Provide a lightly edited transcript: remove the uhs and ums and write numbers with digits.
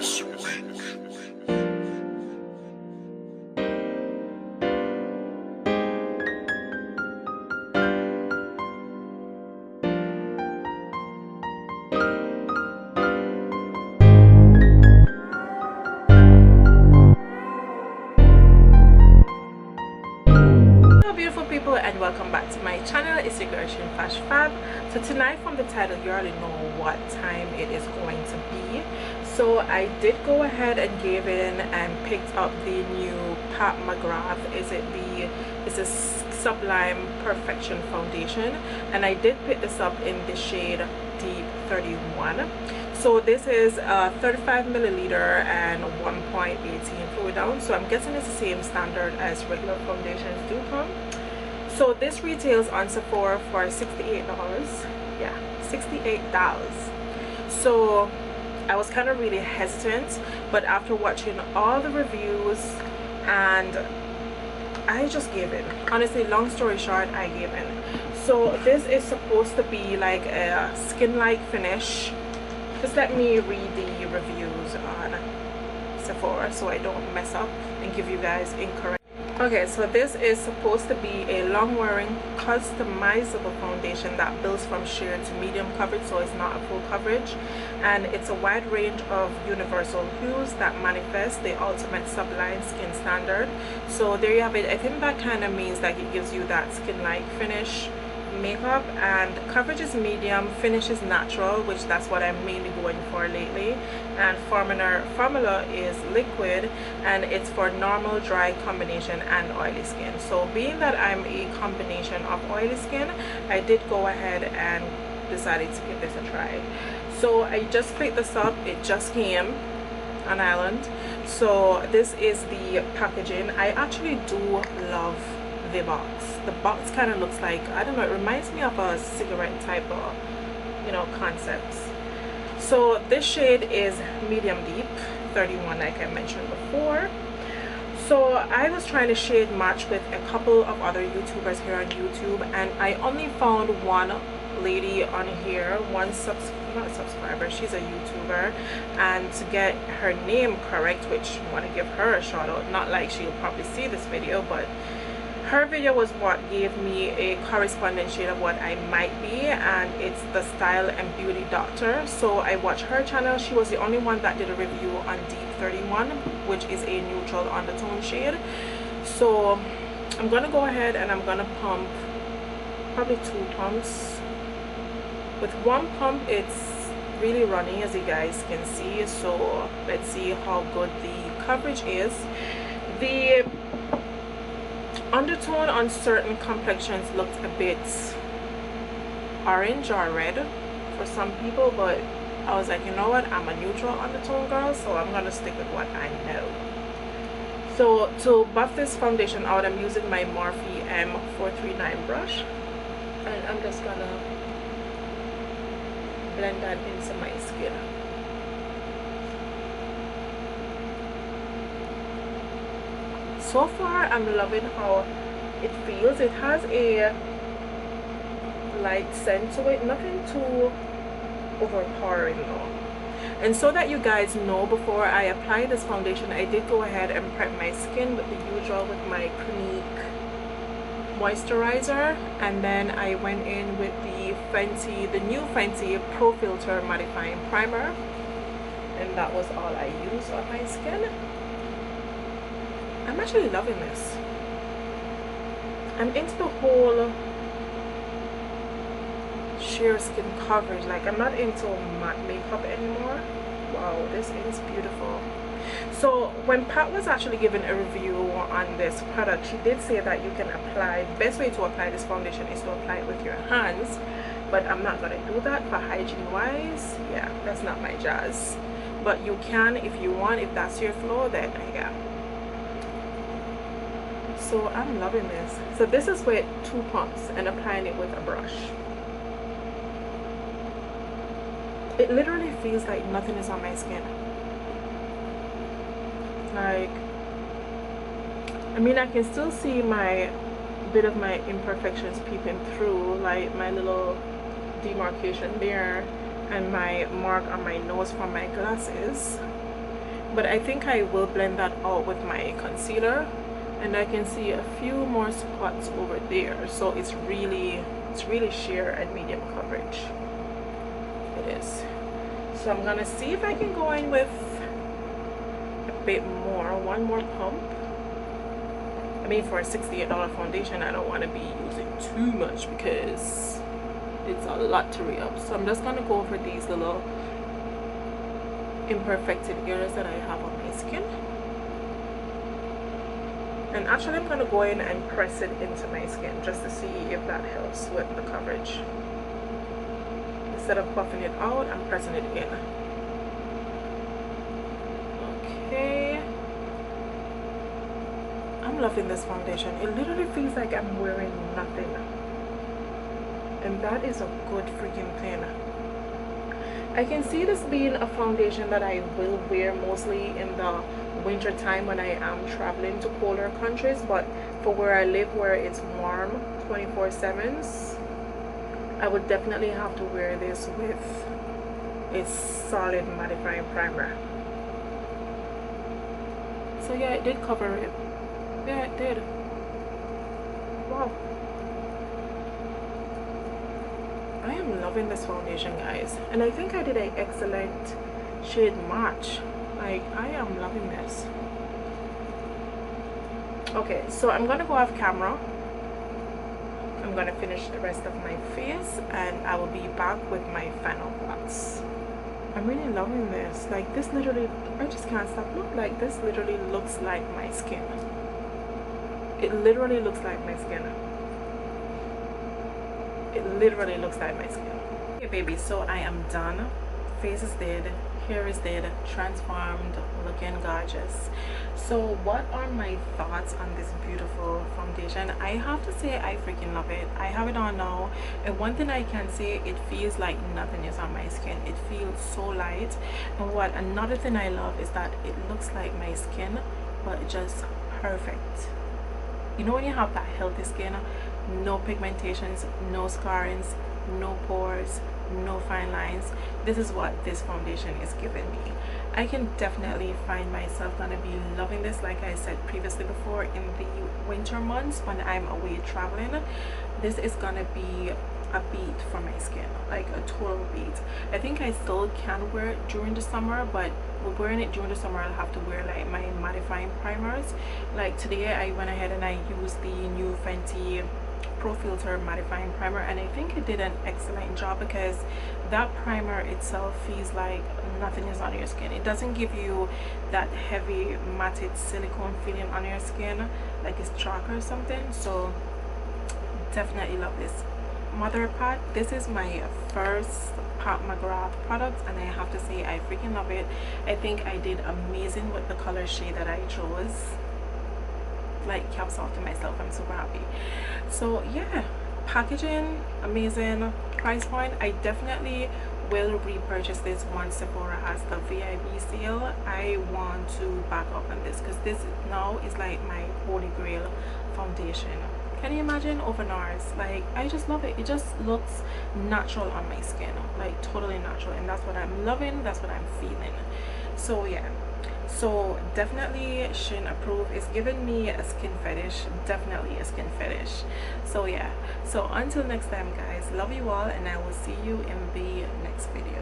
Beautiful people, and welcome back to my channel. It's your girl Shin Fash Fab. So tonight, from the title, you already know what time it is going to be. So I did go ahead and gave in and picked up the new McGrath. It's a Sublime Perfection foundation, and I did pick this up in the shade Deep 31. So this is 35 milliliter and 1.18 fluid ounce. So I'm guessing it's the same standard as regular foundations do come. So this retails on Sephora for $68. Yeah, $68. So I was kind of really hesitant, but after watching all the reviews, and I just gave in. Honestly, long story short, I gave in. So this is supposed to be like a skin-like finish. Just let me read the reviews on Sephora so I don't mess up and give you guys incorrect. Okay, so this is supposed to be a long-wearing customizable foundation that builds from sheer to medium coverage, so it's not a full coverage, and it's a wide range of universal hues that manifest the ultimate sublime skin standard. So there you have it. I think that kind of means that it gives you that skin-like finish makeup, and coverage is medium, finish is natural, which that's what I'm mainly going for lately, and formula is liquid, and it's for normal, dry, combination, and oily skin. So being that I'm a combination of oily skin, I did go ahead and decided to give this a try. So I just picked this up. It just came on island. So this is the packaging. I actually do love the box. The box kind of looks like, I don't know, it reminds me of a cigarette type of, you know, concepts. So this shade is medium deep 31, like I mentioned before. So I was trying to shade match with a couple of other YouTubers here on YouTube, and I only found one lady on here, not a subscriber, she's a YouTuber, and to get her name correct, which I want to give her a shout out, not like she'll probably see this video, but her video was what gave me a corresponding shade of what I might be, and it's the Style and Beauty Doctor. So I watched her channel. She was the only one that did a review on Deep 31, which is a neutral undertone shade. So I'm gonna go ahead and I'm gonna pump probably 2 pumps. With 1 pump it's really runny, as you guys can see, so let's see how good the coverage is. The undertone on certain complexions looked a bit orange or red for some people, but I was like, you know what, I'm a neutral undertone girl, so I'm gonna stick with what I know. So to buff this foundation out, I'm using my Morphe M439 brush, and I'm just gonna blend that into my skin. So far I'm loving how it feels. It has a light scent to it, nothing too overpowering though. And so that you guys know, before I apply this foundation, I did go ahead and prep my skin with the usual, with my Clinique moisturizer, and then I went in with the new Fenty Pro Filter mattifying primer, and that was all I used on my skin. I'm actually loving this. I'm into the whole sheer skin coverage. Like, I'm not into matte makeup anymore. Wow, this is beautiful. So when Pat was actually giving a review on this product, she did say that you can apply, the best way to apply this foundation is to apply it with your hands, but I'm not gonna do that for hygiene wise. Yeah, that's not my jazz, but you can if you want. If that's your flow, then yeah. So I'm loving this. So this is with 2 pumps and applying it with a brush. It literally feels like nothing is on my skin. Like, I mean, I can still see my bit of my imperfections peeping through, like my little demarcation there and my mark on my nose from my glasses, but I think I will blend that out with my concealer, and I can see a few more spots over there. So it's really sheer and medium coverage. It is. So I'm gonna see if I can go in with a bit more, one more pump. I mean, for a $68 foundation, I don't want to be using too much because it's a lot to re-up. So I'm just gonna go for these little imperfected areas that I have on my skin. And actually I'm gonna go in and press it into my skin just to see if that helps with the coverage. Instead of buffing it out, I'm pressing it in. Okay. I'm loving this foundation. It literally feels like I'm wearing nothing. And that is a good freaking thing. I can see this being a foundation that I will wear mostly in the winter time when I am traveling to colder countries, but for where I live, where it's warm 24/7, I would definitely have to wear this with a solid mattifying primer. So yeah, it did cover it. Yeah, it did. Wow. I am loving this foundation, guys, and I think I did an excellent shade match. Like, I am loving this. Okay, so I'm gonna go off camera. I'm gonna finish the rest of my face and I will be back with my final thoughts. I'm really loving this. Like, this literally, I just can't stop. Look, like, this literally looks like my skin. It literally looks like my skin. It literally looks like my skin. Okay, baby, so I am done. Face is dead, hair is dead, transformed, looking gorgeous. So what are my thoughts on this beautiful foundation? I have to say I freaking love it. I have it on now, and one thing I can say, it feels like nothing is on my skin. It feels so light. And what another thing I love is that it looks like my skin, but just perfect. You know when you have that healthy skin, no pigmentations, no scarrings, no pores, no fine lines, this is what this foundation is giving me. I can definitely find myself gonna be loving this, like I said previously before, in the winter months when I'm away traveling. This is gonna be a beat for my skin, like a total beat. I think I still can wear it during the summer, but wearing it during the summer I'll have to wear like my mattifying primers. Like today I went ahead and I used the new Fenty Pro Filter mattifying primer, and I think it did an excellent job because that primer itself feels like nothing is on your skin. It doesn't give you that heavy matted silicone feeling on your skin like it's chalk or something. So definitely love this. Mother Pot, this is my first Pat McGrath product, and I have to say I freaking love it. I think I did amazing with the color shade that I chose. Like, caps off to myself, I'm super happy. So yeah, packaging amazing, price point, I definitely will repurchase this once Sephora has the VIB sale. I want to back up on this because this now is like my holy grail foundation. Can you imagine over NARS? Like, I just love it. It just looks natural on my skin, like totally natural, and that's what I'm loving, that's what I'm feeling. So yeah, so definitely Shin approve. Is giving me a skin fetish, definitely a skin fetish. So yeah, so until next time guys, love you all, and I will see you in the next video.